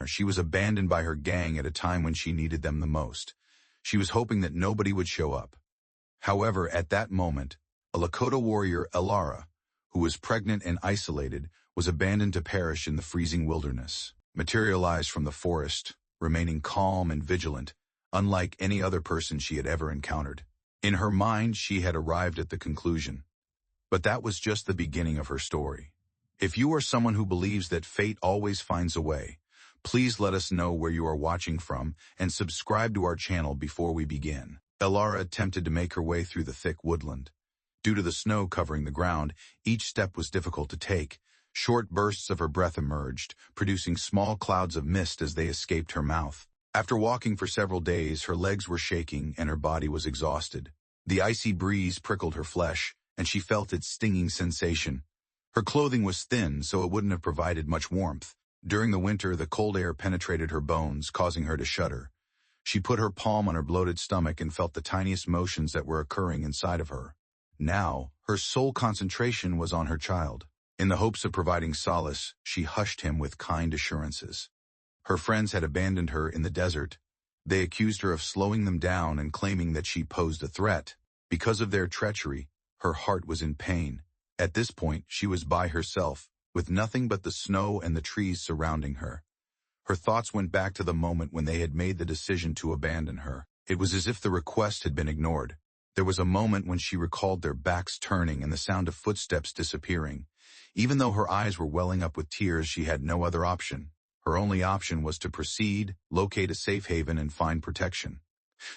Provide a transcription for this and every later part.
She was abandoned by her gang at a time when she needed them the most. She was hoping that nobody would show up. However, at that moment, a Lakota warrior, Elara, who was pregnant and isolated, was abandoned to perish in the freezing wilderness, materialized from the forest, remaining calm and vigilant, unlike any other person she had ever encountered. In her mind, she had arrived at the conclusion. But that was just the beginning of her story. If you are someone who believes that fate always finds a way, please let us know where you are watching from and subscribe to our channel before we begin. Elara attempted to make her way through the thick woodland. Due to the snow covering the ground, each step was difficult to take. Short bursts of her breath emerged, producing small clouds of mist as they escaped her mouth. After walking for several days, her legs were shaking and her body was exhausted. The icy breeze prickled her flesh, and she felt its stinging sensation. Her clothing was thin, so it wouldn't have provided much warmth. During the winter, the cold air penetrated her bones, causing her to shudder. She put her palm on her bloated stomach and felt the tiniest motions that were occurring inside of her. Now, her sole concentration was on her child. In the hopes of providing solace, she hushed him with kind assurances. Her friends had abandoned her in the desert. They accused her of slowing them down and claiming that she posed a threat. Because of their treachery, her heart was in pain. At this point, she was by herself, with nothing but the snow and the trees surrounding her. Her thoughts went back to the moment when they had made the decision to abandon her. It was as if the request had been ignored. There was a moment when she recalled their backs turning and the sound of footsteps disappearing. Even though her eyes were welling up with tears, she had no other option. Her only option was to proceed, locate a safe haven, and find protection.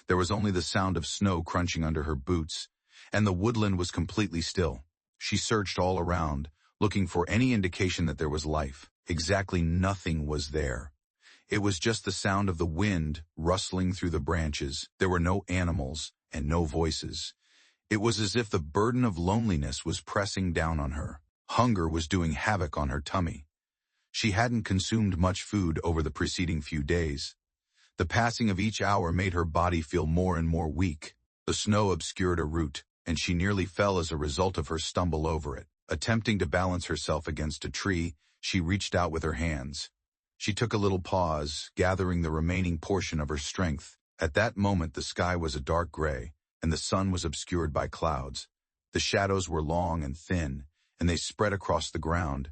There was only the sound of snow crunching under her boots, and the woodland was completely still. She searched all around, looking for any indication that there was life. Exactly nothing was there. It was just the sound of the wind rustling through the branches. There were no animals and no voices. It was as if the burden of loneliness was pressing down on her. Hunger was doing havoc on her tummy. She hadn't consumed much food over the preceding few days. The passing of each hour made her body feel more and more weak. The snow obscured a route, and she nearly fell as a result of her stumble over it. Attempting to balance herself against a tree, she reached out with her hands. She took a little pause, gathering the remaining portion of her strength. At that moment, the sky was a dark gray, and the sun was obscured by clouds. The shadows were long and thin, and they spread across the ground.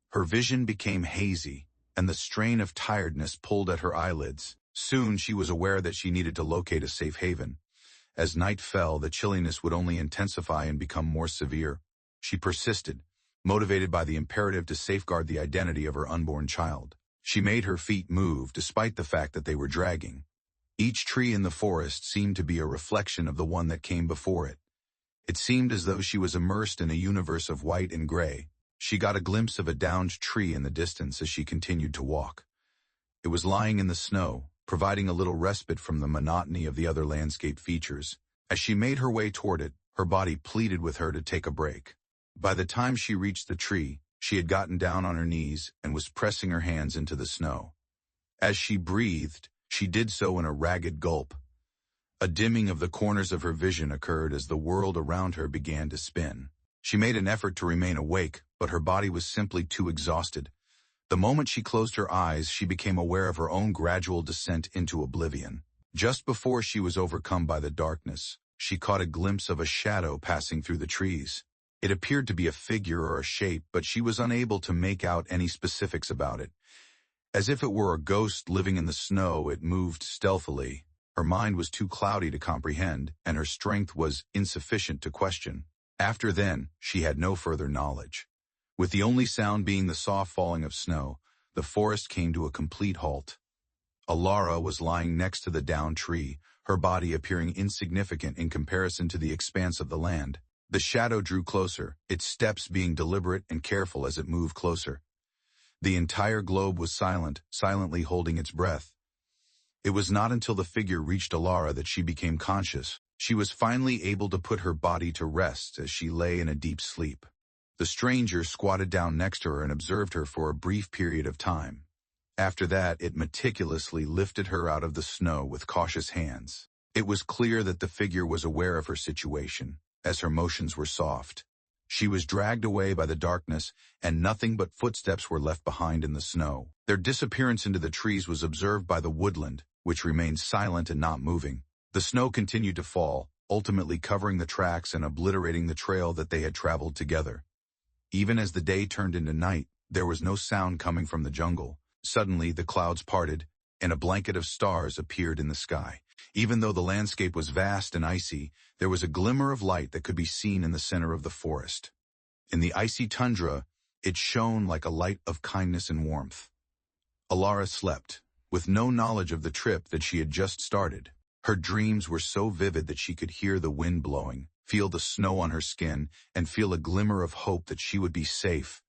Her vision became hazy, and the strain of tiredness pulled at her eyelids. Soon she was aware that she needed to locate a safe haven. As night fell, the chilliness would only intensify and become more severe. She persisted, motivated by the imperative to safeguard the identity of her unborn child. She made her feet move despite the fact that they were dragging. Each tree in the forest seemed to be a reflection of the one that came before it. It seemed as though she was immersed in a universe of white and gray. She got a glimpse of a downed tree in the distance as she continued to walk. It was lying in the snow, providing a little respite from the monotony of the other landscape features. As she made her way toward it, her body pleaded with her to take a break. By the time she reached the tree, she had gotten down on her knees and was pressing her hands into the snow. As she breathed, she did so in a ragged gulp. A dimming of the corners of her vision occurred as the world around her began to spin. She made an effort to remain awake, but her body was simply too exhausted. The moment she closed her eyes, she became aware of her own gradual descent into oblivion. Just before she was overcome by the darkness, she caught a glimpse of a shadow passing through the trees. It appeared to be a figure or a shape, but she was unable to make out any specifics about it. As if it were a ghost living in the snow, it moved stealthily. Her mind was too cloudy to comprehend, and her strength was insufficient to question. After then, she had no further knowledge. With the only sound being the soft falling of snow, the forest came to a complete halt. Elara was lying next to the downed tree, her body appearing insignificant in comparison to the expanse of the land. The shadow drew closer, its steps being deliberate and careful as it moved closer. The entire globe was silent, silently holding its breath. It was not until the figure reached Elara that she became conscious. She was finally able to put her body to rest as she lay in a deep sleep. The stranger squatted down next to her and observed her for a brief period of time. After that, it meticulously lifted her out of the snow with cautious hands. It was clear that the figure was aware of her situation, as her motions were soft. She was dragged away by the darkness, and nothing but footsteps were left behind in the snow. Their disappearance into the trees was observed by the woodland, which remained silent and not moving. The snow continued to fall, ultimately covering the tracks and obliterating the trail that they had traveled together. Even as the day turned into night, there was no sound coming from the jungle. Suddenly, the clouds parted, and a blanket of stars appeared in the sky. Even though the landscape was vast and icy, there was a glimmer of light that could be seen in the center of the forest. In the icy tundra, it shone like a light of kindness and warmth. Alara slept, with no knowledge of the trip that she had just started. Her dreams were so vivid that she could hear the wind blowing, feel the snow on her skin, and feel a glimmer of hope that she would be safe.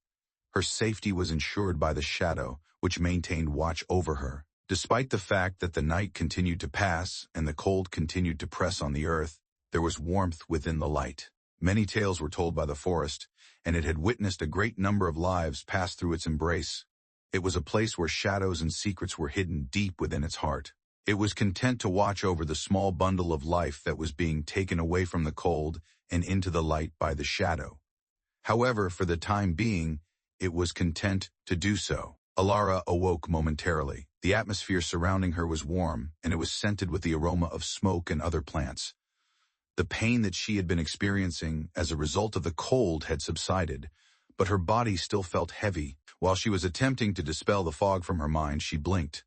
Her safety was ensured by the shadow, which maintained watch over her. Despite the fact that the night continued to pass and the cold continued to press on the earth, there was warmth within the light. Many tales were told by the forest, and it had witnessed a great number of lives pass through its embrace. It was a place where shadows and secrets were hidden deep within its heart. It was content to watch over the small bundle of life that was being taken away from the cold and into the light by the shadow. However, for the time being, it was content to do so. Alara awoke momentarily. The atmosphere surrounding her was warm, and it was scented with the aroma of smoke and other plants. The pain that she had been experiencing as a result of the cold had subsided, but her body still felt heavy. While she was attempting to dispel the fog from her mind, she blinked.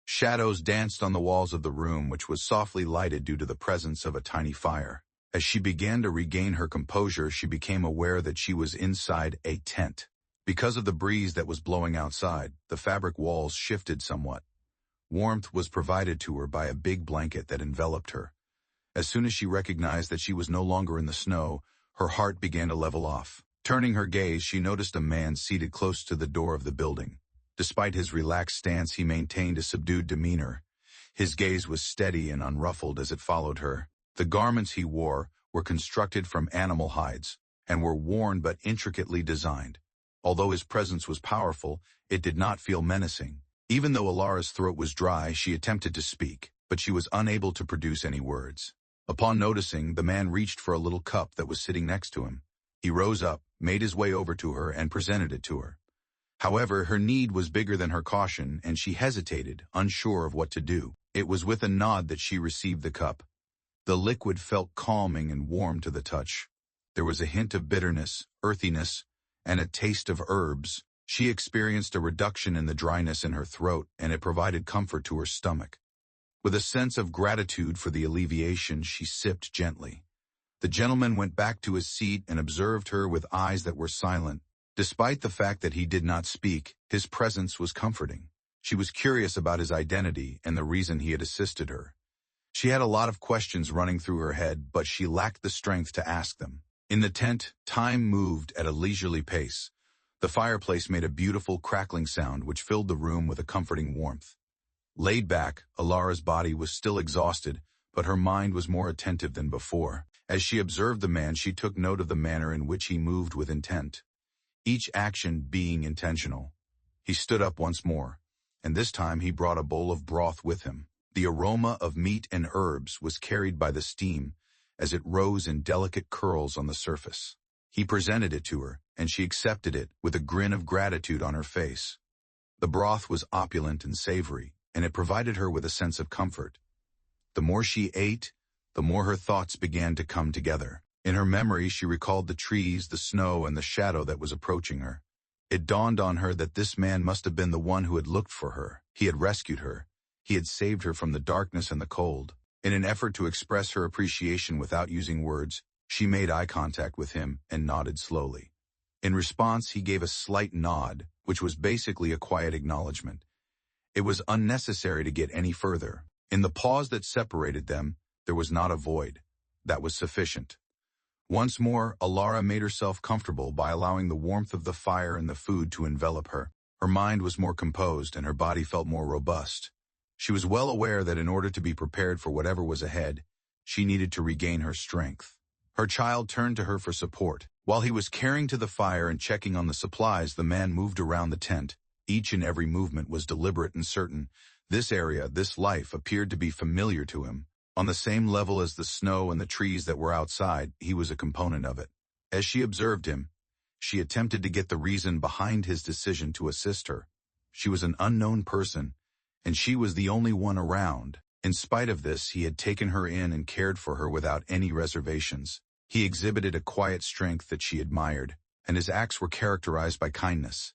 Shadows danced on the walls of the room, which was softly lighted due to the presence of a tiny fire. As she began to regain her composure, she became aware that she was inside a tent. Because of the breeze that was blowing outside, the fabric walls shifted somewhat. Warmth was provided to her by a big blanket that enveloped her. As soon as she recognized that she was no longer in the snow, her heart began to level off. Turning her gaze, she noticed a man seated close to the door of the building. Despite his relaxed stance, he maintained a subdued demeanor. His gaze was steady and unruffled as it followed her. The garments he wore were constructed from animal hides and were worn but intricately designed. Although his presence was powerful, it did not feel menacing. Even though Alara's throat was dry, she attempted to speak, but she was unable to produce any words. Upon noticing, the man reached for a little cup that was sitting next to him. He rose up, made his way over to her, and presented it to her. However, her need was bigger than her caution, and she hesitated, unsure of what to do. It was with a nod that she received the cup. The liquid felt calming and warm to the touch. There was a hint of bitterness, earthiness, and a taste of herbs. She experienced a reduction in the dryness in her throat, and it provided comfort to her stomach. With a sense of gratitude for the alleviation, she sipped gently. The gentleman went back to his seat and observed her with eyes that were silent. Despite the fact that he did not speak, his presence was comforting. She was curious about his identity and the reason he had assisted her. She had a lot of questions running through her head, but she lacked the strength to ask them. In the tent, time moved at a leisurely pace. The fireplace made a beautiful crackling sound which filled the room with a comforting warmth. Laid back, Alara's body was still exhausted, but her mind was more attentive than before. As she observed the man, she took note of the manner in which he moved with intent, each action being intentional. He stood up once more, and this time he brought a bowl of broth with him. The aroma of meat and herbs was carried by the steam as it rose in delicate curls on the surface. He presented it to her, and she accepted it with a grin of gratitude on her face. The broth was opulent and savory, and it provided her with a sense of comfort. The more she ate, the more her thoughts began to come together. In her memory, she recalled the trees, the snow, and the shadow that was approaching her. It dawned on her that this man must have been the one who had looked for her. He had rescued her. He had saved her from the darkness and the cold. In an effort to express her appreciation without using words, she made eye contact with him and nodded slowly. In response, he gave a slight nod, which was basically a quiet acknowledgement. It was unnecessary to get any further. In the pause that separated them, there was not a void. That was sufficient. Once more, Alara made herself comfortable by allowing the warmth of the fire and the food to envelop her. Her mind was more composed and her body felt more robust. She was well aware that in order to be prepared for whatever was ahead, she needed to regain her strength. Her child turned to her for support. While he was carrying to the fire and checking on the supplies, the man moved around the tent. Each and every movement was deliberate and certain. This area, this life, appeared to be familiar to him. On the same level as the snow and the trees that were outside, he was a component of it. As she observed him, she attempted to get the reason behind his decision to assist her. She was an unknown person, and she was the only one around. In spite of this, he had taken her in and cared for her without any reservations. He exhibited a quiet strength that she admired, and his acts were characterized by kindness.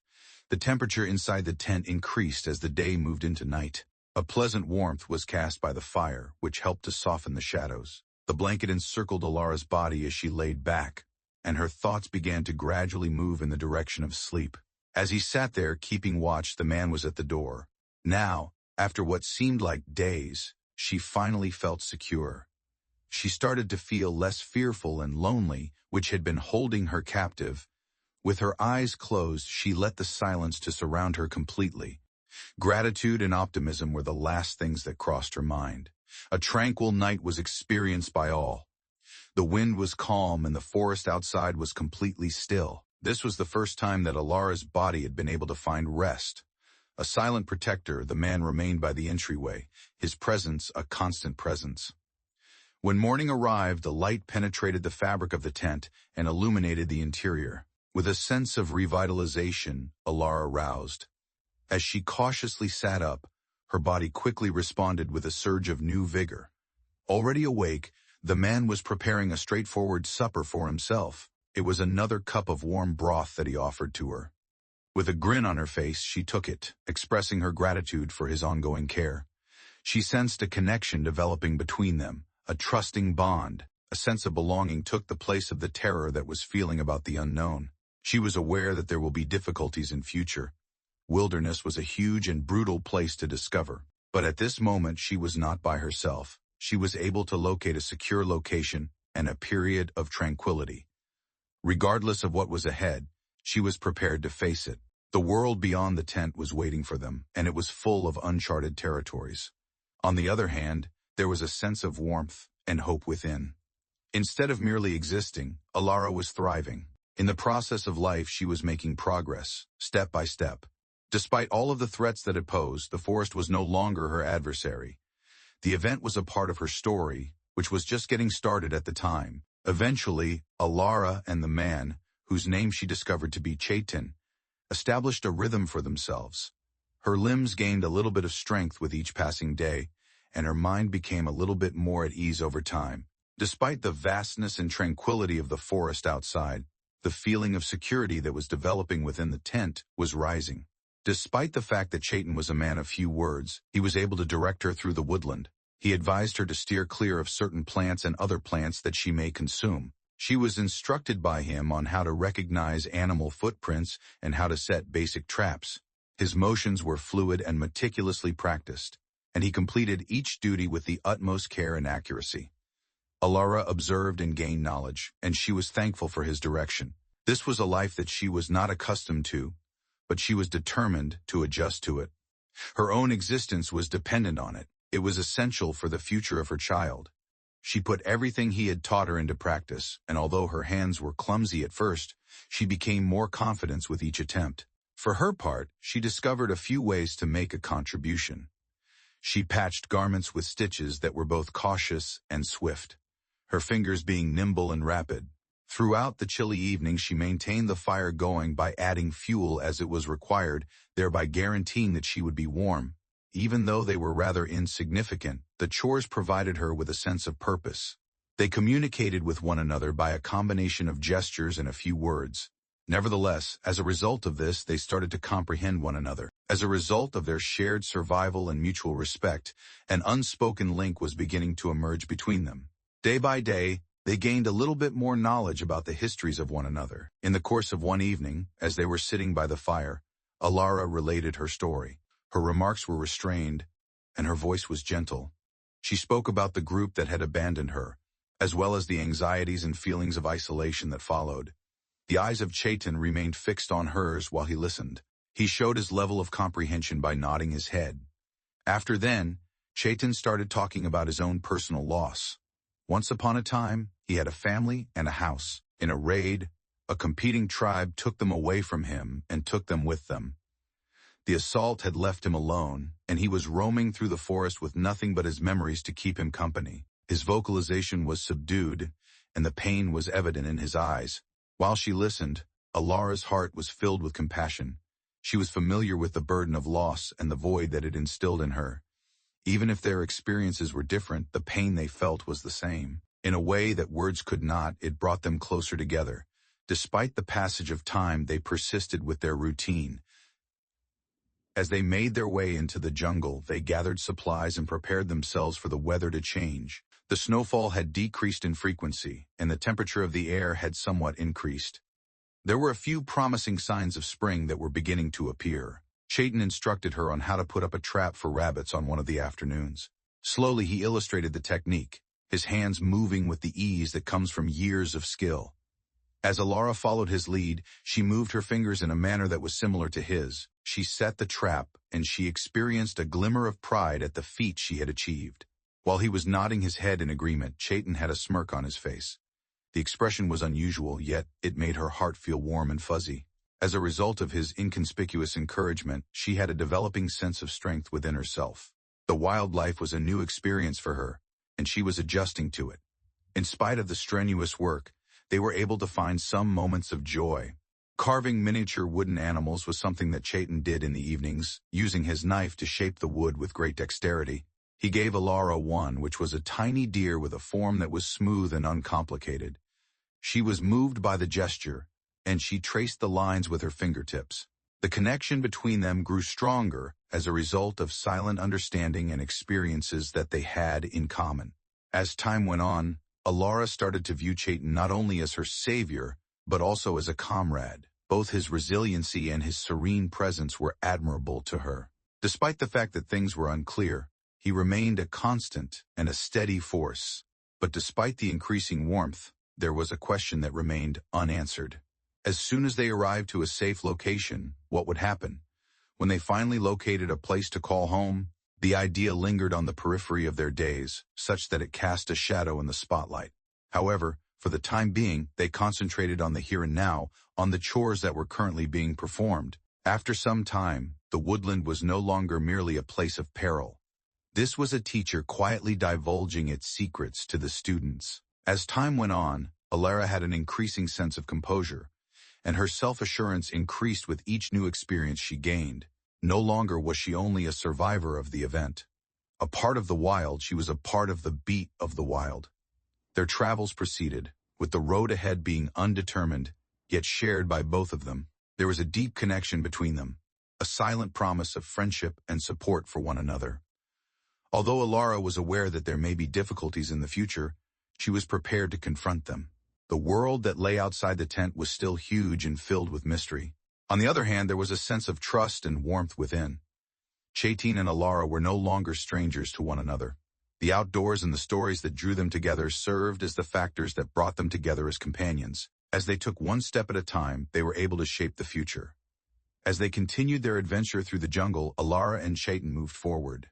The temperature inside the tent increased as the day moved into night. A pleasant warmth was cast by the fire, which helped to soften the shadows. The blanket encircled Alara's body as she laid back, and her thoughts began to gradually move in the direction of sleep. As he sat there keeping watch, the man was at the door. Now, after what seemed like days, she finally felt secure. She started to feel less fearful and lonely, which had been holding her captive. With her eyes closed, she let the silence to surround her completely. Gratitude and optimism were the last things that crossed her mind. A tranquil night was experienced by all. The wind was calm and the forest outside was completely still. This was the first time that Alara's body had been able to find rest. A silent protector, the man remained by the entryway, his presence a constant presence. When morning arrived, the light penetrated the fabric of the tent and illuminated the interior. With a sense of revitalization, Alara roused. As she cautiously sat up, her body quickly responded with a surge of new vigor. Already awake, the man was preparing a straightforward supper for himself. It was another cup of warm broth that he offered to her. With a grin on her face, she took it, expressing her gratitude for his ongoing care. She sensed a connection developing between them, a trusting bond. A sense of belonging took the place of the terror that was feeling about the unknown. She was aware that there will be difficulties in future. Wilderness was a huge and brutal place to discover, but at this moment she was not by herself. She was able to locate a secure location and a period of tranquility. Regardless of what was ahead, she was prepared to face it. The world beyond the tent was waiting for them, and it was full of uncharted territories. On the other hand, there was a sense of warmth and hope within. Instead of merely existing, Alara was thriving. In the process of life, she was making progress, step by step. Despite all of the threats that it posed, the forest was no longer her adversary. The event was a part of her story, which was just getting started at the time. Eventually, Alara and the man, whose name she discovered to be Chaitan, established a rhythm for themselves. Her limbs gained a little bit of strength with each passing day, and her mind became a little bit more at ease over time. Despite the vastness and tranquility of the forest outside, the feeling of security that was developing within the tent was rising. Despite the fact that Chaitan was a man of few words, he was able to direct her through the woodland. He advised her to steer clear of certain plants and other plants that she may consume. She was instructed by him on how to recognize animal footprints and how to set basic traps. His motions were fluid and meticulously practiced, and he completed each duty with the utmost care and accuracy. Alara observed and gained knowledge, and she was thankful for his direction. This was a life that she was not accustomed to, but she was determined to adjust to it. Her own existence was dependent on it. It was essential for the future of her child. She put everything he had taught her into practice, and although her hands were clumsy at first, she became more confident with each attempt. For her part, she discovered a few ways to make a contribution. She patched garments with stitches that were both cautious and swift, her fingers being nimble and rapid. Throughout the chilly evening, she maintained the fire going by adding fuel as it was required, thereby guaranteeing that she would be warm. Even though they were rather insignificant, the chores provided her with a sense of purpose. They communicated with one another by a combination of gestures and a few words. Nevertheless, as a result of this, they started to comprehend one another. As a result of their shared survival and mutual respect, an unspoken link was beginning to emerge between them. Day by day, they gained a little bit more knowledge about the histories of one another. In the course of one evening, as they were sitting by the fire, Alara related her story. Her remarks were restrained, and her voice was gentle. She spoke about the group that had abandoned her, as well as the anxieties and feelings of isolation that followed. The eyes of Chaitan remained fixed on hers while he listened. He showed his level of comprehension by nodding his head. After then, Chaitan started talking about his own personal loss. Once upon a time, he had a family and a house. In a raid, a competing tribe took them away from him and took them with them. The assault had left him alone, and he was roaming through the forest with nothing but his memories to keep him company. His vocalization was subdued, and the pain was evident in his eyes. While she listened, Alara's heart was filled with compassion. She was familiar with the burden of loss and the void that it instilled in her. Even if their experiences were different, the pain they felt was the same. In a way that words could not, it brought them closer together. Despite the passage of time, they persisted with their routine. As they made their way into the jungle, they gathered supplies and prepared themselves for the weather to change. The snowfall had decreased in frequency, and the temperature of the air had somewhat increased. There were a few promising signs of spring that were beginning to appear. Chayton instructed her on how to put up a trap for rabbits on one of the afternoons. Slowly he illustrated the technique, his hands moving with the ease that comes from years of skill. As Alara followed his lead, she moved her fingers in a manner that was similar to his. She set the trap, and she experienced a glimmer of pride at the feat she had achieved. While he was nodding his head in agreement, Chayton had a smirk on his face. The expression was unusual, yet it made her heart feel warm and fuzzy. As a result of his inconspicuous encouragement, she had a developing sense of strength within herself. The wildlife was a new experience for her, and she was adjusting to it. In spite of the strenuous work, they were able to find some moments of joy. Carving miniature wooden animals was something that Chayton did in the evenings, using his knife to shape the wood with great dexterity. He gave Alara one, which was a tiny deer with a form that was smooth and uncomplicated. She was moved by the gesture, and she traced the lines with her fingertips. The connection between them grew stronger as a result of silent understanding and experiences that they had in common. As time went on, Alara started to view Chayton not only as her savior, but also as a comrade. Both his resiliency and his serene presence were admirable to her. Despite the fact that things were unclear, he remained a constant and a steady force. But despite the increasing warmth, there was a question that remained unanswered. As soon as they arrived to a safe location, what would happen? When they finally located a place to call home, the idea lingered on the periphery of their days, such that it cast a shadow in the spotlight. However, for the time being, they concentrated on the here and now, on the chores that were currently being performed. After some time, the woodland was no longer merely a place of peril. This was a teacher quietly divulging its secrets to the students. As time went on, Alara had an increasing sense of composure, and her self-assurance increased with each new experience she gained. No longer was she only a survivor of the event. A part of the wild, she was a part of the beat of the wild. Their travels proceeded, with the road ahead being undetermined, yet shared by both of them. There was a deep connection between them, a silent promise of friendship and support for one another. Although Alara was aware that there may be difficulties in the future, she was prepared to confront them. The world that lay outside the tent was still huge and filled with mystery. On the other hand, there was a sense of trust and warmth within. Chayton and Alara were no longer strangers to one another. The outdoors and the stories that drew them together served as the factors that brought them together as companions. As they took one step at a time, they were able to shape the future. As they continued their adventure through the jungle, Alara and Chayton moved forward.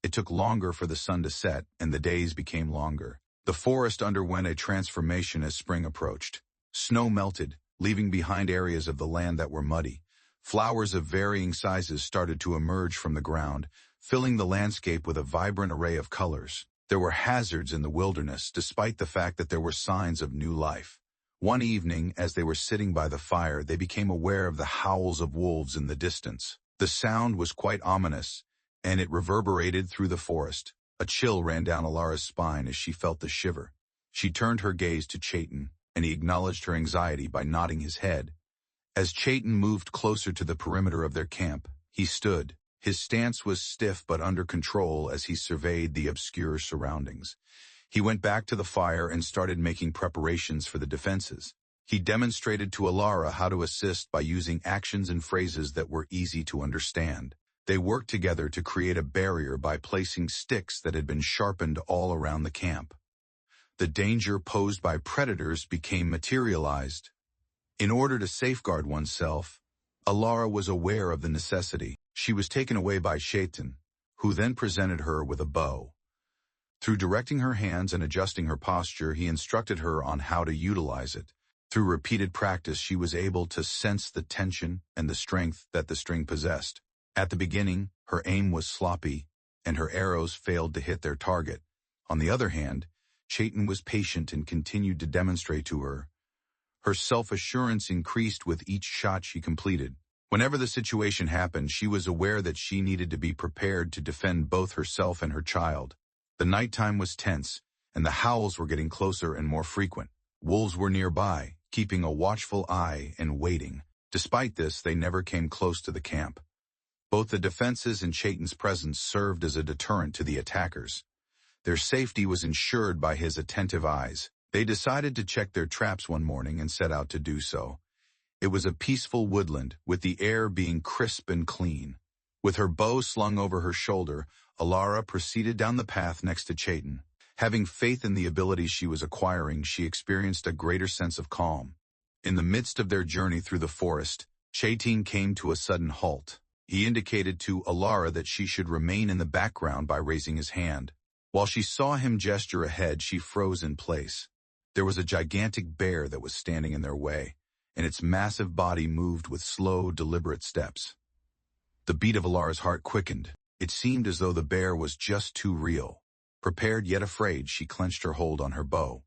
It took longer for the sun to set, and the days became longer. The forest underwent a transformation as spring approached. Snow melted, leaving behind areas of the land that were muddy. Flowers of varying sizes started to emerge from the ground, filling the landscape with a vibrant array of colors. There were hazards in the wilderness, despite the fact that there were signs of new life. One evening, as they were sitting by the fire, they became aware of the howls of wolves in the distance. The sound was quite ominous, and it reverberated through the forest. A chill ran down Alara's spine as she felt the shiver. She turned her gaze to Chayton, and he acknowledged her anxiety by nodding his head. As Chayton moved closer to the perimeter of their camp, he stood. His stance was stiff but under control as he surveyed the obscure surroundings. He went back to the fire and started making preparations for the defenses. He demonstrated to Alara how to assist by using actions and phrases that were easy to understand. They worked together to create a barrier by placing sticks that had been sharpened all around the camp. The danger posed by predators became materialized. In order to safeguard oneself, Alara was aware of the necessity. She was taken away by Chayton, who then presented her with a bow. Through directing her hands and adjusting her posture, he instructed her on how to utilize it. Through repeated practice, she was able to sense the tension and the strength that the string possessed. At the beginning, her aim was sloppy, and her arrows failed to hit their target. On the other hand, Chayton was patient and continued to demonstrate to her. Her self-assurance increased with each shot she completed. Whenever the situation happened, she was aware that she needed to be prepared to defend both herself and her child. The nighttime was tense, and the howls were getting closer and more frequent. Wolves were nearby, keeping a watchful eye and waiting. Despite this, they never came close to the camp. Both the defenses and Chaitin's presence served as a deterrent to the attackers. Their safety was ensured by his attentive eyes. They decided to check their traps one morning and set out to do so. It was a peaceful woodland, with the air being crisp and clean. With her bow slung over her shoulder, Alara proceeded down the path next to Chaitin. Having faith in the abilities she was acquiring, she experienced a greater sense of calm. In the midst of their journey through the forest, Chaitin came to a sudden halt. He indicated to Alara that she should remain in the background by raising his hand. While she saw him gesture ahead, she froze in place. There was a gigantic bear that was standing in their way, and its massive body moved with slow, deliberate steps. The beat of Alara's heart quickened. It seemed as though the bear was just too real. Prepared yet afraid, she clenched her hold on her bow.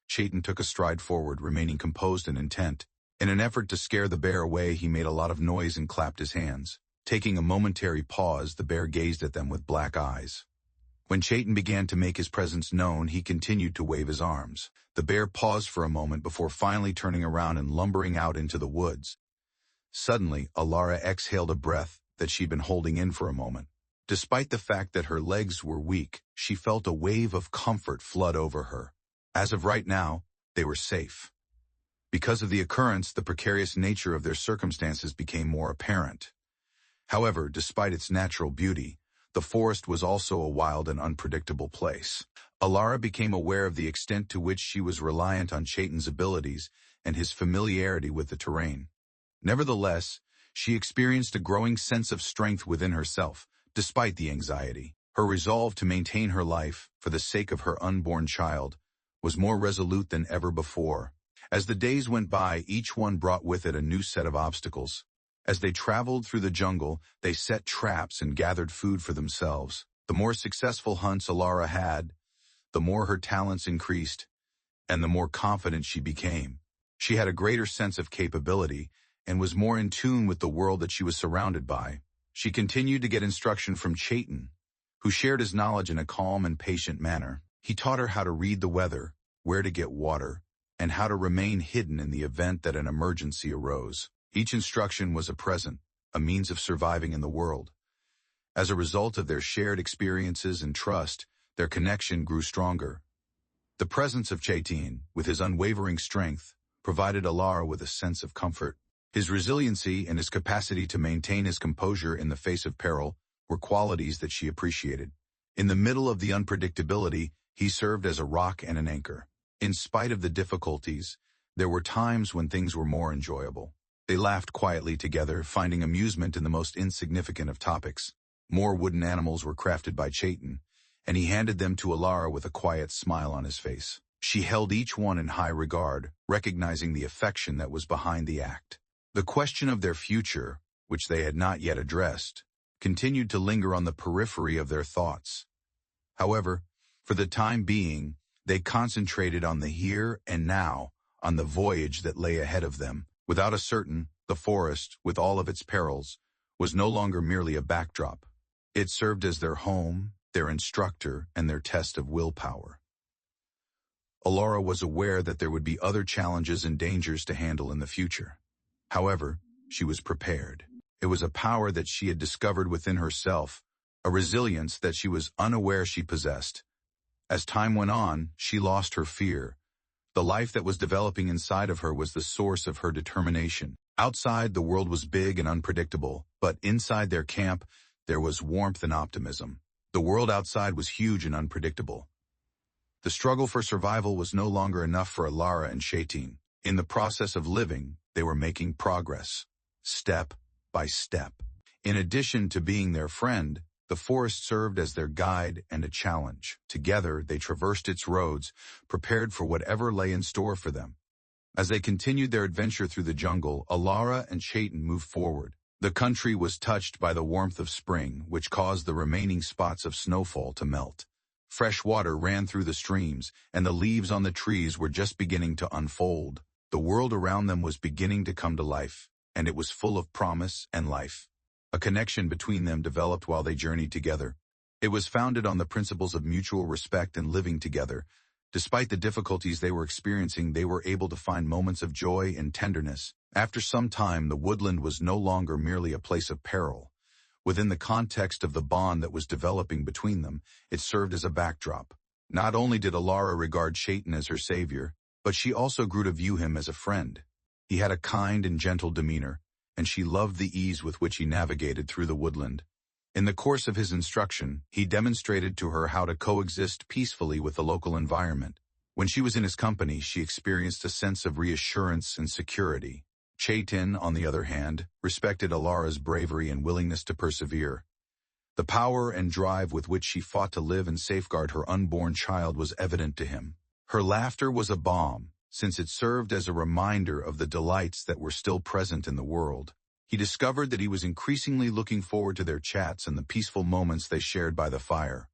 Chaitin took a stride forward, remaining composed and intent. In an effort to scare the bear away, he made a lot of noise and clapped his hands. Taking a momentary pause, the bear gazed at them with black eyes. When Chaitin began to make his presence known, he continued to wave his arms. The bear paused for a moment before finally turning around and lumbering out into the woods. Suddenly, Alara exhaled a breath that she'd been holding in for a moment. Despite the fact that her legs were weak, she felt a wave of comfort flood over her. As of right now, they were safe. Because of the occurrence, the precarious nature of their circumstances became more apparent. However, despite its natural beauty, the forest was also a wild and unpredictable place. Alara became aware of the extent to which she was reliant on Chaitin's abilities and his familiarity with the terrain. Nevertheless, she experienced a growing sense of strength within herself, despite the anxiety. Her resolve to maintain her life, for the sake of her unborn child, was more resolute than ever before. As the days went by, each one brought with it a new set of obstacles. As they traveled through the jungle, they set traps and gathered food for themselves. The more successful hunts Alara had, the more her talents increased, and the more confident she became. She had a greater sense of capability and was more in tune with the world that she was surrounded by. She continued to get instruction from Chaitin, who shared his knowledge in a calm and patient manner. He taught her how to read the weather, where to get water, and how to remain hidden in the event that an emergency arose. Each instruction was a present, a means of surviving in the world. As a result of their shared experiences and trust, their connection grew stronger. The presence of Chaitin, with his unwavering strength, provided Alara with a sense of comfort. His resiliency and his capacity to maintain his composure in the face of peril were qualities that she appreciated. In the middle of the unpredictability, he served as a rock and an anchor. In spite of the difficulties, there were times when things were more enjoyable. They laughed quietly together, finding amusement in the most insignificant of topics. More wooden animals were crafted by Chaitin, and he handed them to Alara with a quiet smile on his face. She held each one in high regard, recognizing the affection that was behind the act. The question of their future, which they had not yet addressed, continued to linger on the periphery of their thoughts. However, for the time being, they concentrated on the here and now, on the voyage that lay ahead of them. Without a certain, the forest, with all of its perils, was no longer merely a backdrop. It served as their home, their instructor, and their test of willpower. Alara was aware that there would be other challenges and dangers to handle in the future. However, she was prepared. It was a power that she had discovered within herself, a resilience that she was unaware she possessed. As time went on, she lost her fear. The life that was developing inside of her was the source of her determination. Outside, the world was big and unpredictable, but inside their camp, there was warmth and optimism. The world outside was huge and unpredictable. The struggle for survival was no longer enough for Alara and Chaitin. In the process of living, they were making progress, step by step. In addition to being their friend, the forest served as their guide and a challenge. Together, they traversed its roads, prepared for whatever lay in store for them. As they continued their adventure through the jungle, Alara and Chaitin moved forward. The country was touched by the warmth of spring, which caused the remaining spots of snowfall to melt. Fresh water ran through the streams, and the leaves on the trees were just beginning to unfold. The world around them was beginning to come to life. and it was full of promise and life. A connection between them developed while they journeyed together. It was founded on the principles of mutual respect and living together. Despite the difficulties they were experiencing, they were able to find moments of joy and tenderness. After some time, the woodland was no longer merely a place of peril. Within the context of the bond that was developing between them, it served as a backdrop. Not only did Alara regard Chaitin as her savior, but she also grew to view him as a friend. He had a kind and gentle demeanor, and she loved the ease with which he navigated through the woodland. In the course of his instruction, he demonstrated to her how to coexist peacefully with the local environment. When she was in his company, she experienced a sense of reassurance and security. Chaitin, on the other hand, respected Alara's bravery and willingness to persevere. The power and drive with which she fought to live and safeguard her unborn child was evident to him. Her laughter was a balm, since it served as a reminder of the delights that were still present in the world. He discovered that he was increasingly looking forward to their chats and the peaceful moments they shared by the fire.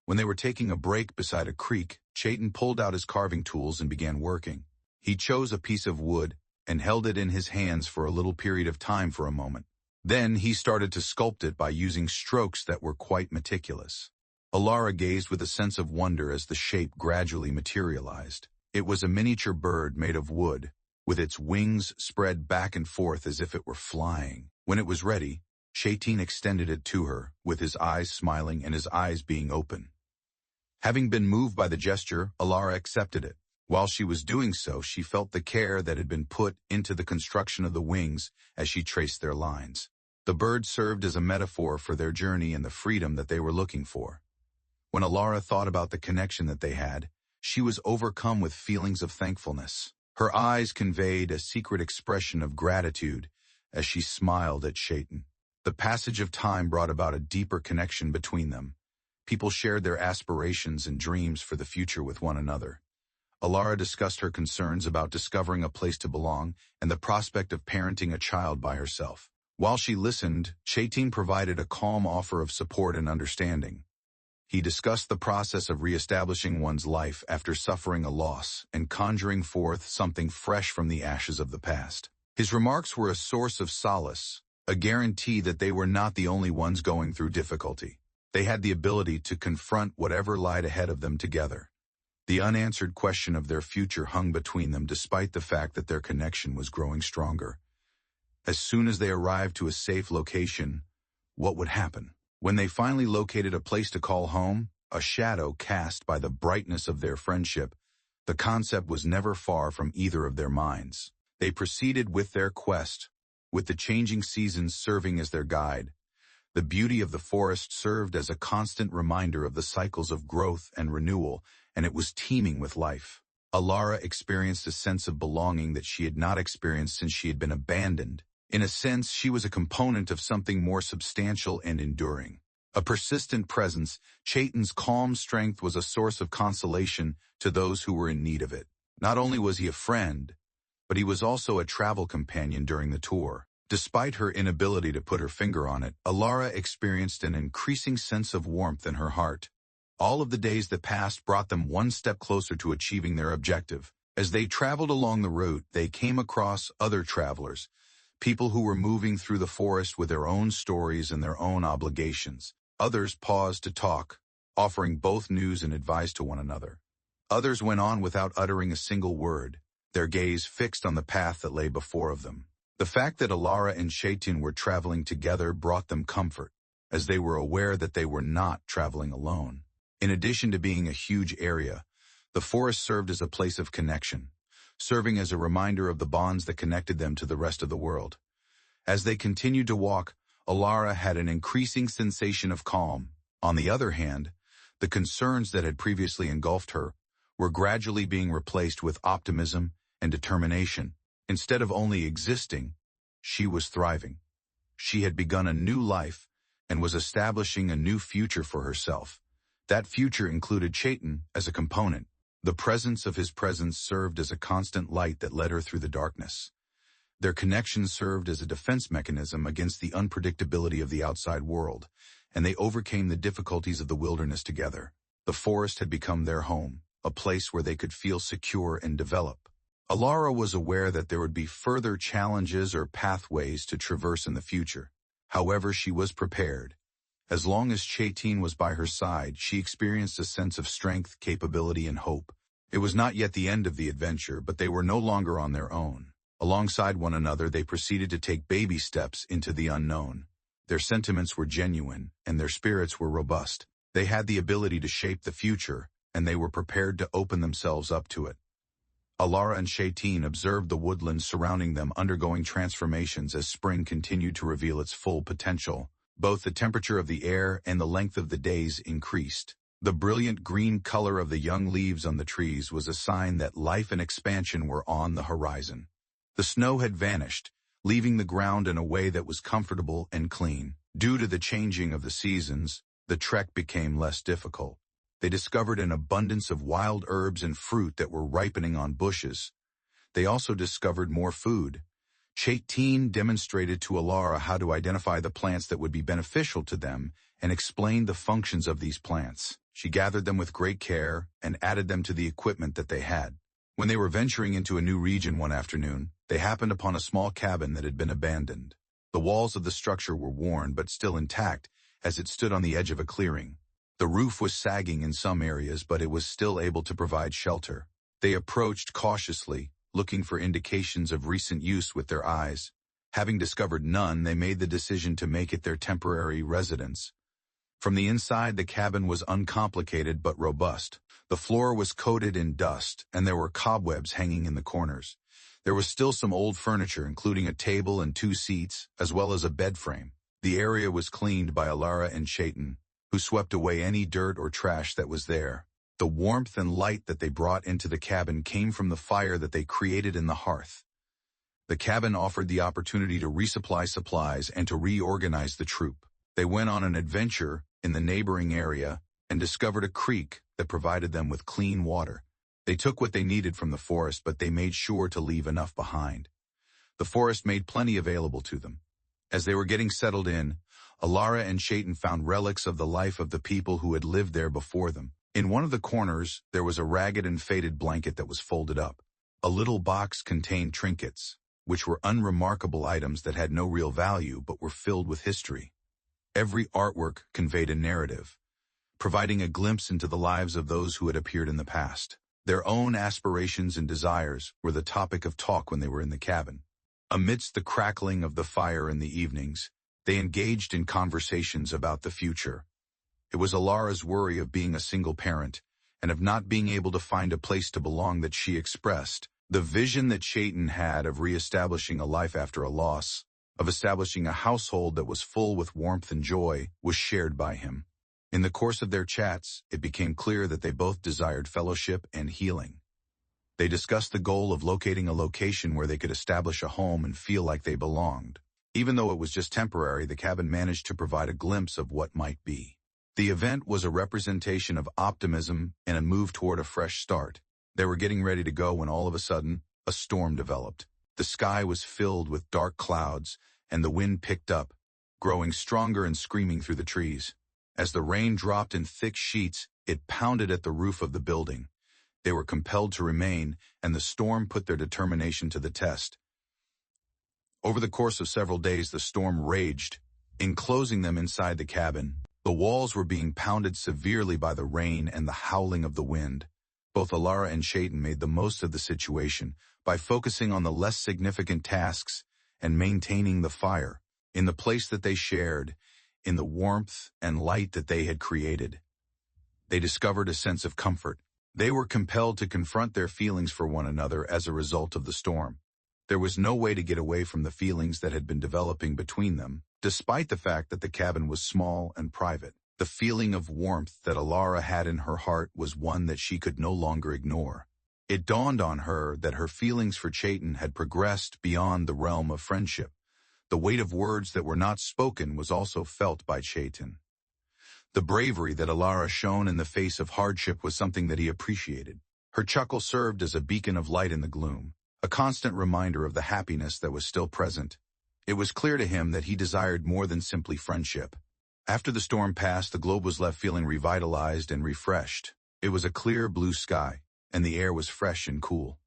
When they were taking a break beside a creek, Chaitin pulled out his carving tools and began working. He chose a piece of wood and held it in his hands for a little period of time for a moment. Then he started to sculpt it by using strokes that were quite meticulous. Alara gazed with a sense of wonder as the shape gradually materialized. It was a miniature bird made of wood, with its wings spread back and forth as if it were flying. When it was ready, Chaitin extended it to her, with his eyes smiling and his eyes being open. Having been moved by the gesture, Alara accepted it. While she was doing so, she felt the care that had been put into the construction of the wings as she traced their lines. The bird served as a metaphor for their journey and the freedom that they were looking for. When Alara thought about the connection that they had, she was overcome with feelings of thankfulness. Her eyes conveyed a secret expression of gratitude as she smiled at Chaitin. The passage of time brought about a deeper connection between them. People shared their aspirations and dreams for the future with one another. Alara discussed her concerns about discovering a place to belong and the prospect of parenting a child by herself. While she listened, Chaitin provided a calm offer of support and understanding. He discussed the process of reestablishing one's life after suffering a loss and conjuring forth something fresh from the ashes of the past. His remarks were a source of solace, a guarantee that they were not the only ones going through difficulty. They had the ability to confront whatever lied ahead of them together. The unanswered question of their future hung between them despite the fact that their connection was growing stronger. As soon as they arrived to a safe location, what would happen? When they finally located a place to call home, a shadow cast by the brightness of their friendship, the concept was never far from either of their minds. They proceeded with their quest, with the changing seasons serving as their guide. The beauty of the forest served as a constant reminder of the cycles of growth and renewal, and it was teeming with life. Alara experienced a sense of belonging that she had not experienced since she had been abandoned. In a sense, she was a component of something more substantial and enduring. A persistent presence, Chaitin's calm strength was a source of consolation to those who were in need of it. Not only was he a friend, but he was also a travel companion during the tour. Despite her inability to put her finger on it, Alara experienced an increasing sense of warmth in her heart. All of the days that passed brought them one step closer to achieving their objective. As they traveled along the route, they came across other travelers, people who were moving through the forest with their own stories and their own obligations. Others paused to talk, offering both news and advice to one another. Others went on without uttering a single word, their gaze fixed on the path that lay before of them. The fact that Alara and Chaitin were traveling together brought them comfort, as they were aware that they were not traveling alone. In addition to being a huge area, the forest served as a place of connection, serving as a reminder of the bonds that connected them to the rest of the world. As they continued to walk, Alara had an increasing sensation of calm. On the other hand, the concerns that had previously engulfed her were gradually being replaced with optimism and determination. Instead of only existing, she was thriving. She had begun a new life and was establishing a new future for herself. That future included Chaitin as a component. The presence of his presence served as a constant light that led her through the darkness. Their connection served as a defense mechanism against the unpredictability of the outside world, and they overcame the difficulties of the wilderness together. The forest had become their home, a place where they could feel secure and develop. Alara was aware that there would be further challenges or pathways to traverse in the future. However, she was prepared. As long as Chaitin was by her side, she experienced a sense of strength, capability, and hope. It was not yet the end of the adventure, but they were no longer on their own. Alongside one another, they proceeded to take baby steps into the unknown. Their sentiments were genuine, and their spirits were robust. They had the ability to shape the future, and they were prepared to open themselves up to it. Alara and Chaitin observed the woodlands surrounding them undergoing transformations as spring continued to reveal its full potential. Both the temperature of the air and the length of the days increased. The brilliant green color of the young leaves on the trees was a sign that life and expansion were on the horizon. The snow had vanished, leaving the ground in a way that was comfortable and clean. Due to the changing of the seasons, the trek became less difficult. They discovered an abundance of wild herbs and fruit that were ripening on bushes. They also discovered more food. Chaitin demonstrated to Alara how to identify the plants that would be beneficial to them and explained the functions of these plants. She gathered them with great care and added them to the equipment that they had. When they were venturing into a new region one afternoon, they happened upon a small cabin that had been abandoned. The walls of the structure were worn but still intact as it stood on the edge of a clearing. The roof was sagging in some areas, but it was still able to provide shelter. They approached cautiously, looking for indications of recent use with their eyes. Having discovered none, they made the decision to make it their temporary residence. From the inside, the cabin was uncomplicated but robust. The floor was coated in dust, and there were cobwebs hanging in the corners. There was still some old furniture, including a table and 2 seats, as well as a bed frame. The area was cleaned by Alara and Chaitin, who swept away any dirt or trash that was there. The warmth and light that they brought into the cabin came from the fire that they created in the hearth. The cabin offered the opportunity to resupply supplies and to reorganize the troop. They went on an adventure in the neighboring area and discovered a creek that provided them with clean water. They took what they needed from the forest, but they made sure to leave enough behind. The forest made plenty available to them. As they were getting settled in, Alara and Chaitin found relics of the life of the people who had lived there before them. In one of the corners, there was a ragged and faded blanket that was folded up. A little box contained trinkets, which were unremarkable items that had no real value but were filled with history. Every artwork conveyed a narrative, providing a glimpse into the lives of those who had appeared in the past. Their own aspirations and desires were the topic of talk when they were in the cabin. Amidst the crackling of the fire in the evenings, they engaged in conversations about the future. It was Alara's worry of being a single parent and of not being able to find a place to belong that she expressed. The vision that Chaitin had of reestablishing a life after a loss, of establishing a household that was full with warmth and joy, was shared by him. In the course of their chats, it became clear that they both desired fellowship and healing. They discussed the goal of locating a location where they could establish a home and feel like they belonged. Even though it was just temporary, the cabin managed to provide a glimpse of what might be. The event was a representation of optimism and a move toward a fresh start. They were getting ready to go when all of a sudden, a storm developed. The sky was filled with dark clouds, and the wind picked up, growing stronger and screaming through the trees. As the rain dropped in thick sheets, it pounded at the roof of the building. They were compelled to remain, and the storm put their determination to the test. Over the course of several days, the storm raged, enclosing them inside the cabin. The walls were being pounded severely by the rain and the howling of the wind. Both Alara and Chaitin made the most of the situation by focusing on the less significant tasks and maintaining the fire in the place that they shared, in the warmth and light that they had created. They discovered a sense of comfort. They were compelled to confront their feelings for one another as a result of the storm. There was no way to get away from the feelings that had been developing between them, despite the fact that the cabin was small and private. The feeling of warmth that Alara had in her heart was one that she could no longer ignore. It dawned on her that her feelings for Chaitin had progressed beyond the realm of friendship. The weight of words that were not spoken was also felt by Chaitin. The bravery that Alara shone in the face of hardship was something that he appreciated. Her chuckle served as a beacon of light in the gloom, a constant reminder of the happiness that was still present. It was clear to him that he desired more than simply friendship. After the storm passed, the globe was left feeling revitalized and refreshed. It was a clear blue sky, and the air was fresh and cool.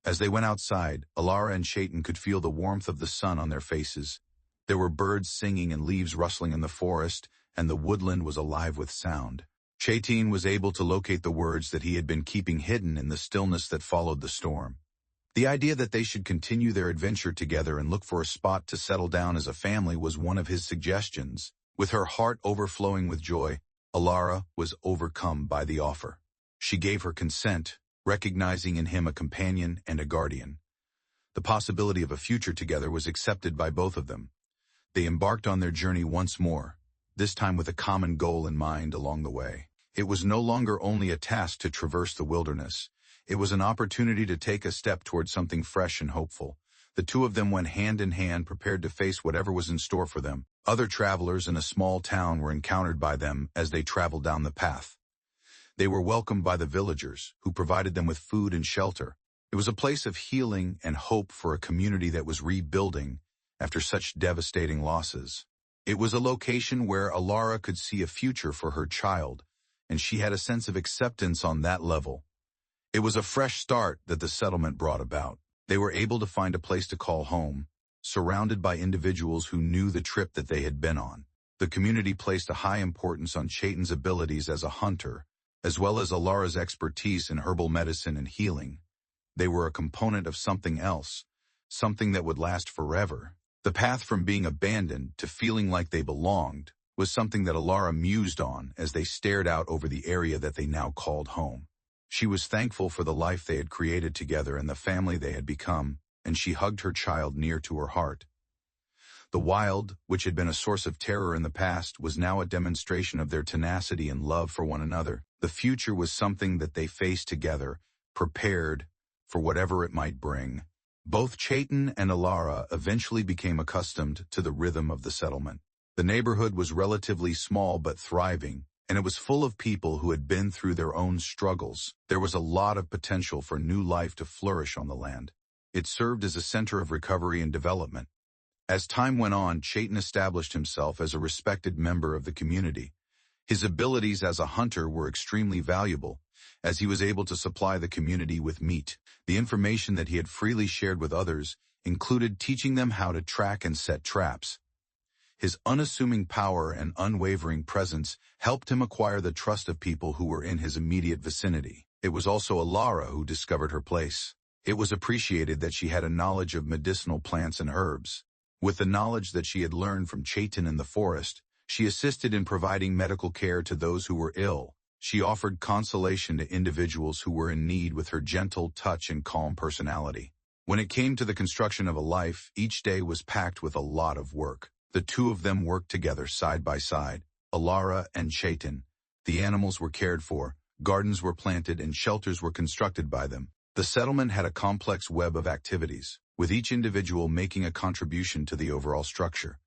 As they went outside, Alara and Chayton could feel the warmth of the sun on their faces. There were birds singing and leaves rustling in the forest, and the woodland was alive with sound. Chayton was able to locate the words that he had been keeping hidden in the stillness that followed the storm. The idea that they should continue their adventure together and look for a spot to settle down as a family was one of his suggestions. With her heart overflowing with joy, Alara was overcome by the offer. She gave her consent, recognizing in him a companion and a guardian. The possibility of a future together was accepted by both of them. They embarked on their journey once more, this time with a common goal in mind along the way. It was no longer only a task to traverse the wilderness. It was an opportunity to take a step towards something fresh and hopeful. The two of them went hand in hand, prepared to face whatever was in store for them. Other travelers in a small town were encountered by them as they traveled down the path. They were welcomed by the villagers, who provided them with food and shelter. It was a place of healing and hope for a community that was rebuilding after such devastating losses. It was a location where Alara could see a future for her child, and she had a sense of acceptance on that level. It was a fresh start that the settlement brought about. They were able to find a place to call home, surrounded by individuals who knew the trip that they had been on. The community placed a high importance on Chayton's abilities as a hunter, as well as Alara's expertise in herbal medicine and healing. They were a component of something else, something that would last forever. The path from being abandoned to feeling like they belonged was something that Alara mused on as they stared out over the area that they now called home. She was thankful for the life they had created together and the family they had become, and she hugged her child near to her heart. The wild, which had been a source of terror in the past, was now a demonstration of their tenacity and love for one another. The future was something that they faced together, prepared for whatever it might bring. Both Chayton and Alara eventually became accustomed to the rhythm of the settlement. The neighborhood was relatively small but thriving, and it was full of people who had been through their own struggles. There was a lot of potential for new life to flourish on the land. It served as a center of recovery and development. As time went on, Chayton established himself as a respected member of the community. His abilities as a hunter were extremely valuable, as he was able to supply the community with meat. The information that he had freely shared with others included teaching them how to track and set traps. His unassuming power and unwavering presence helped him acquire the trust of people who were in his immediate vicinity. It was also Alara who discovered her place. It was appreciated that she had a knowledge of medicinal plants and herbs. With the knowledge that she had learned from Chayton in the forest, she assisted in providing medical care to those who were ill. She offered consolation to individuals who were in need with her gentle touch and calm personality. When it came to the construction of a life, each day was packed with a lot of work. The two of them worked together side by side, Alara and Chayton. The animals were cared for, gardens were planted, and shelters were constructed by them. The settlement had a complex web of activities, with each individual making a contribution to the overall structure.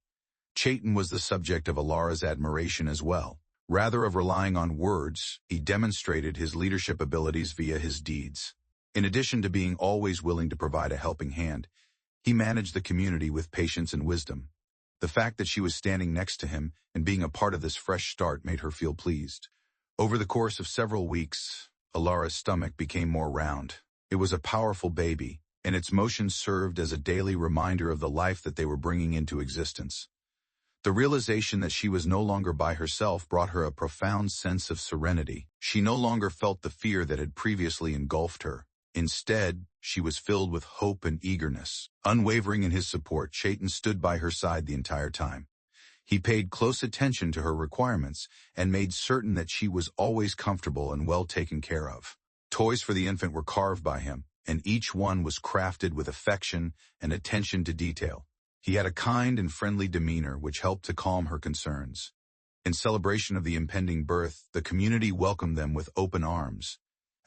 Chayton was the subject of Alara's admiration as well. Rather of relying on words, he demonstrated his leadership abilities via his deeds. In addition to being always willing to provide a helping hand, he managed the community with patience and wisdom. The fact that she was standing next to him and being a part of this fresh start made her feel pleased. Over the course of several weeks, Alara's stomach became more round. It was a powerful baby, and its motions served as a daily reminder of the life that they were bringing into existence. The realization that she was no longer by herself brought her a profound sense of serenity. She no longer felt the fear that had previously engulfed her. Instead, she was filled with hope and eagerness. Unwavering in his support, Chayton stood by her side the entire time. He paid close attention to her requirements and made certain that she was always comfortable and well taken care of. Toys for the infant were carved by him, and each one was crafted with affection and attention to detail. He had a kind and friendly demeanor which helped to calm her concerns. In celebration of the impending birth, the community welcomed them with open arms.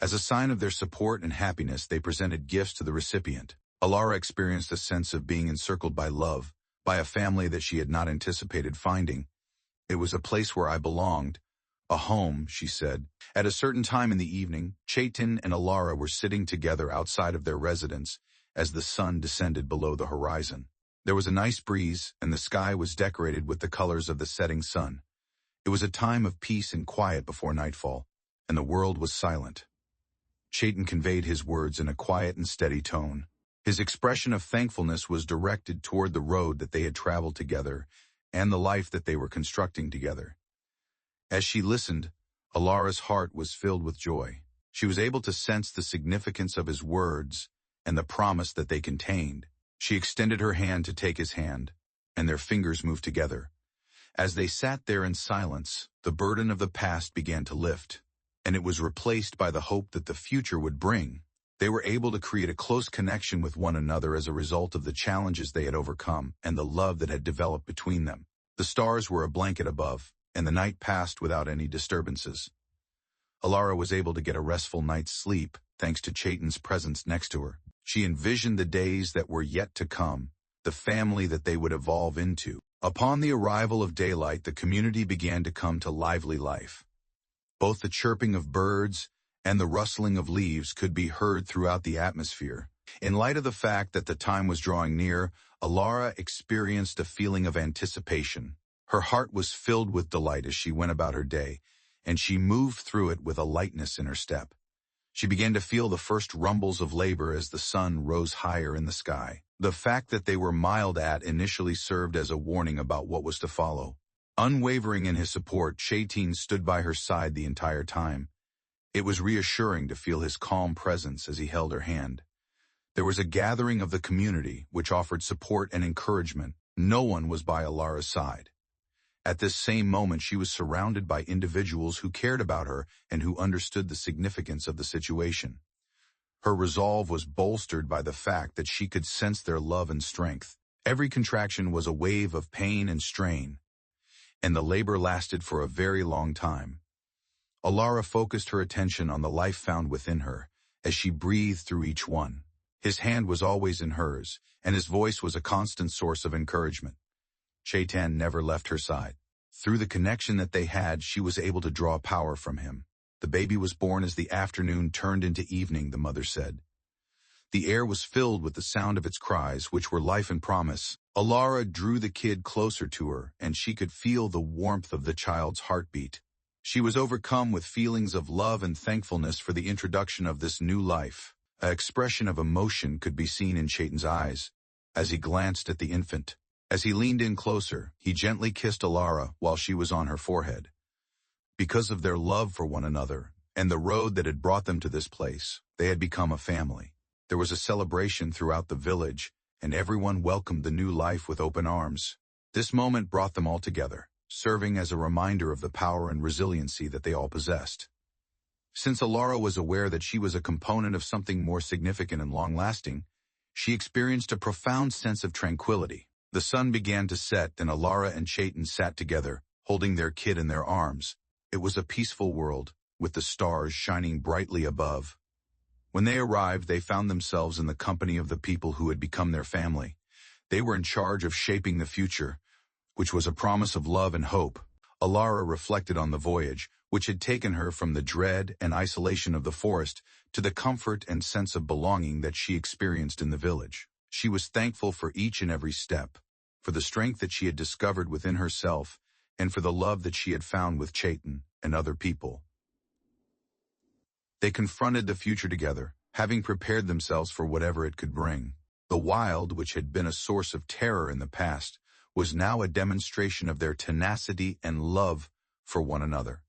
As a sign of their support and happiness, they presented gifts to the recipient. Alara experienced a sense of being encircled by love, by a family that she had not anticipated finding. It was a place where I belonged, a home, she said. At a certain time in the evening, Chayton and Alara were sitting together outside of their residence as the sun descended below the horizon. There was a nice breeze, and the sky was decorated with the colors of the setting sun. It was a time of peace and quiet before nightfall, and the world was silent. Chayton conveyed his words in a quiet and steady tone. His expression of thankfulness was directed toward the road that they had traveled together and the life that they were constructing together. As she listened, Alara's heart was filled with joy. She was able to sense the significance of his words and the promise that they contained. She extended her hand to take his hand, and their fingers moved together. As they sat there in silence, the burden of the past began to lift, and it was replaced by the hope that the future would bring. They were able to create a close connection with one another as a result of the challenges they had overcome and the love that had developed between them. The stars were a blanket above, and the night passed without any disturbances. Alara was able to get a restful night's sleep thanks to Chayton's presence next to her. She envisioned the days that were yet to come, the family that they would evolve into. Upon the arrival of daylight, the community began to come to lively life. Both the chirping of birds and the rustling of leaves could be heard throughout the atmosphere. In light of the fact that the time was drawing near, Alara experienced a feeling of anticipation. Her heart was filled with delight as she went about her day, and she moved through it with a lightness in her step. She began to feel the first rumbles of labor as the sun rose higher in the sky. The fact that they were miled at initially served as a warning about what was to follow. Unwavering in his support, Chayton stood by her side the entire time. It was reassuring to feel his calm presence as he held her hand. There was a gathering of the community which offered support and encouragement. No one was by Alara's side. At this same moment, she was surrounded by individuals who cared about her and who understood the significance of the situation. Her resolve was bolstered by the fact that she could sense their love and strength. Every contraction was a wave of pain and strain, and the labor lasted for a very long time. Alara focused her attention on the life found within her as she breathed through each one. His hand was always in hers, and his voice was a constant source of encouragement. Chayton never left her side. Through the connection that they had, she was able to draw power from him. The baby was born as the afternoon turned into evening, the mother said. The air was filled with the sound of its cries, which were life and promise. Alara drew the kid closer to her, and she could feel the warmth of the child's heartbeat. She was overcome with feelings of love and thankfulness for the introduction of this new life. An expression of emotion could be seen in Chayton's eyes as he glanced at the infant. As he leaned in closer, he gently kissed Alara while she was on her forehead. Because of their love for one another and the road that had brought them to this place, they had become a family. There was a celebration throughout the village, and everyone welcomed the new life with open arms. This moment brought them all together, serving as a reminder of the power and resiliency that they all possessed. Since Alara was aware that she was a component of something more significant and long-lasting, she experienced a profound sense of tranquility. The sun began to set, and Alara and Chayton sat together, holding their kid in their arms. It was a peaceful world, with the stars shining brightly above. When they arrived, they found themselves in the company of the people who had become their family. They were in charge of shaping the future, which was a promise of love and hope. Alara reflected on the voyage, which had taken her from the dread and isolation of the forest to the comfort and sense of belonging that she experienced in the village. She was thankful for each and every step, for the strength that she had discovered within herself, and for the love that she had found with Chayton and other people. They confronted the future together, having prepared themselves for whatever it could bring. The wild, which had been a source of terror in the past, was now a demonstration of their tenacity and love for one another.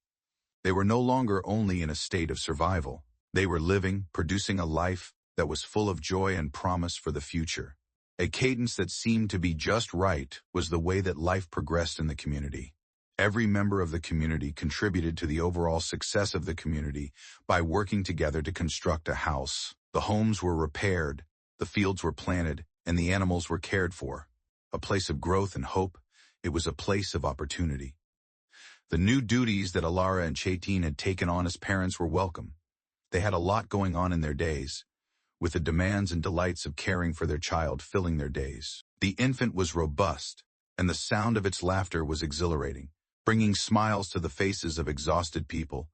They were no longer only in a state of survival. They were living, producing a life that was full of joy and promise for the future. A cadence that seemed to be just right was the way that life progressed in the community. Every member of the community contributed to the overall success of the community by working together to construct a house. The homes were repaired, the fields were planted, and the animals were cared for. A place of growth and hope, it was a place of opportunity. The new duties that Alara and Chayton had taken on as parents were welcome. They had a lot going on in their days, with the demands and delights of caring for their child filling their days. The infant was robust, and the sound of its laughter was exhilarating, bringing smiles to the faces of exhausted people.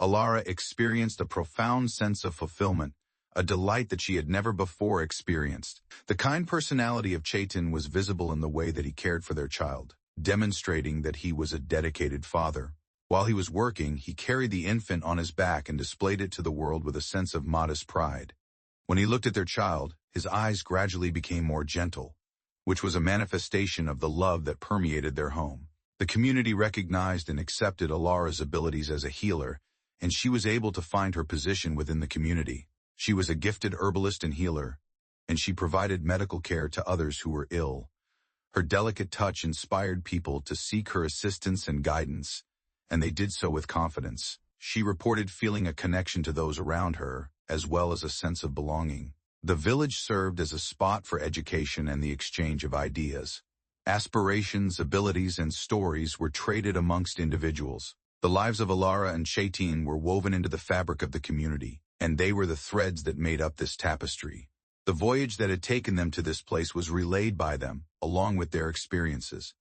Alara experienced a profound sense of fulfillment, a delight that she had never before experienced. The kind personality of Chayton was visible in the way that he cared for their child, demonstrating that he was a dedicated father. While he was working, he carried the infant on his back and displayed it to the world with a sense of modest pride. When he looked at their child, his eyes gradually became more gentle, which was a manifestation of the love that permeated their home. The community recognized and accepted Alara's abilities as a healer, and she was able to find her position within the community. She was a gifted herbalist and healer, and she provided medical care to others who were ill. Her delicate touch inspired people to seek her assistance and guidance, and they did so with confidence. She reported feeling a connection to those around her, as well as a sense of belonging. The village served as a spot for education and the exchange of ideas. Aspirations, abilities, and stories were traded amongst individuals. The lives of Alara and Chaitin were woven into the fabric of the community, and they were the threads that made up this tapestry. The voyage that had taken them to this place was relayed by them, along with their experiences.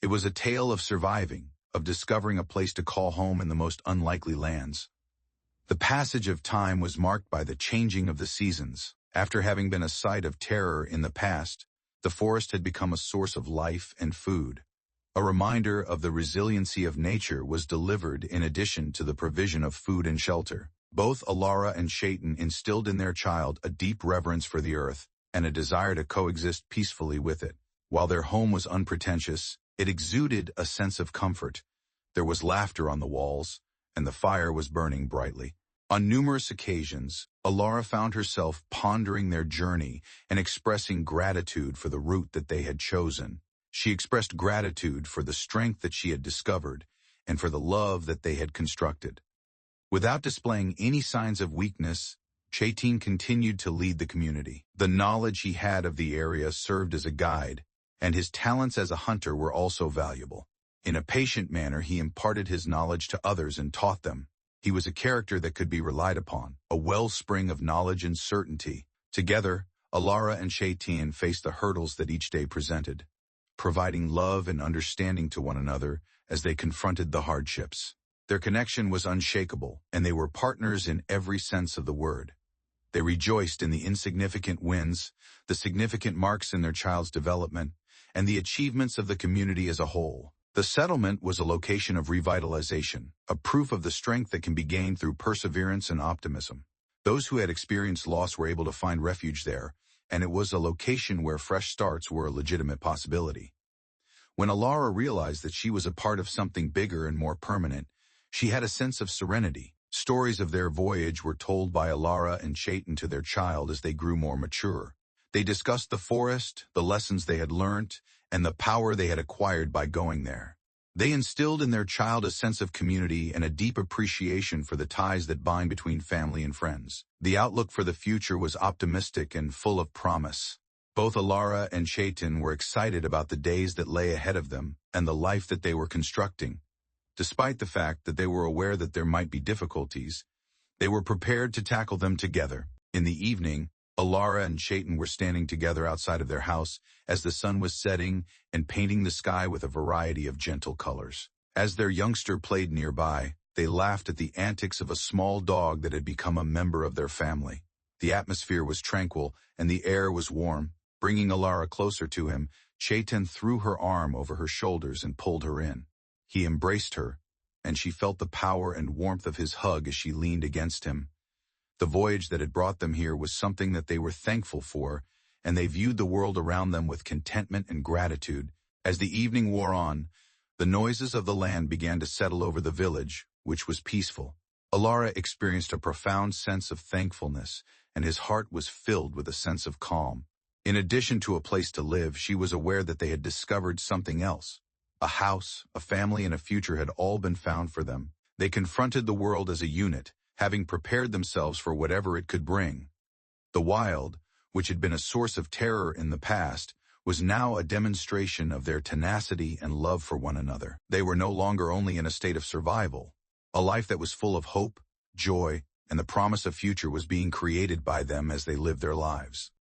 It was a tale of surviving, of discovering a place to call home in the most unlikely lands. The passage of time was marked by the changing of the seasons. After having been a site of terror in the past, the forest had become a source of life and food. A reminder of the resiliency of nature was delivered in addition to the provision of food and shelter. Both Alara and Chaitin instilled in their child a deep reverence for the earth and a desire to coexist peacefully with it. While their home was unpretentious, it exuded a sense of comfort. There was laughter on the walls, and the fire was burning brightly. On numerous occasions, Alara found herself pondering their journey and expressing gratitude for the route that they had chosen. She expressed gratitude for the strength that she had discovered and for the love that they had constructed. Without displaying any signs of weakness, Chaitin continued to lead the community. The knowledge he had of the area served as a guide, and his talents as a hunter were also valuable. In a patient manner, he imparted his knowledge to others and taught them. He was a character that could be relied upon, a wellspring of knowledge and certainty. Together, Alara and Chaitin faced the hurdles that each day presented, providing love and understanding to one another as they confronted the hardships. Their connection was unshakable, and they were partners in every sense of the word. They rejoiced in the insignificant wins, the significant marks in their child's development, and the achievements of the community as a whole. The settlement was a location of revitalization, a proof of the strength that can be gained through perseverance and optimism. Those who had experienced loss were able to find refuge there, and it was a location where fresh starts were a legitimate possibility. When Alara realized that she was a part of something bigger and more permanent, she had a sense of serenity. Stories of their voyage were told by Alara and Chaitin to their child as they grew more mature. They discussed the forest, the lessons they had learned, and the power they had acquired by going there. They instilled in their child a sense of community and a deep appreciation for the ties that bind between family and friends. The outlook for the future was optimistic and full of promise. Both Alara and Chaitin were excited about the days that lay ahead of them and the life that they were constructing. Despite the fact that they were aware that there might be difficulties, they were prepared to tackle them together. In the evening, Alara and Chaitin were standing together outside of their house as the sun was setting and painting the sky with a variety of gentle colors. As their youngster played nearby, they laughed at the antics of a small dog that had become a member of their family. The atmosphere was tranquil and the air was warm. Bringing Alara closer to him, Chaitin threw her arm over her shoulders and pulled her in. He embraced her, and she felt the power and warmth of his hug as she leaned against him. The voyage that had brought them here was something that they were thankful for, and they viewed the world around them with contentment and gratitude. As the evening wore on, the noises of the land began to settle over the village, which was peaceful. Alara experienced a profound sense of thankfulness, and his heart was filled with a sense of calm. In addition to a place to live, she was aware that they had discovered something else. A house, a family, and a future had all been found for them. They confronted the world as a unit, having prepared themselves for whatever it could bring. The wild, which had been a source of terror in the past, was now a demonstration of their tenacity and love for one another. They were no longer only in a state of survival. A life that was full of hope, joy, and the promise of future was being created by them as they lived their lives.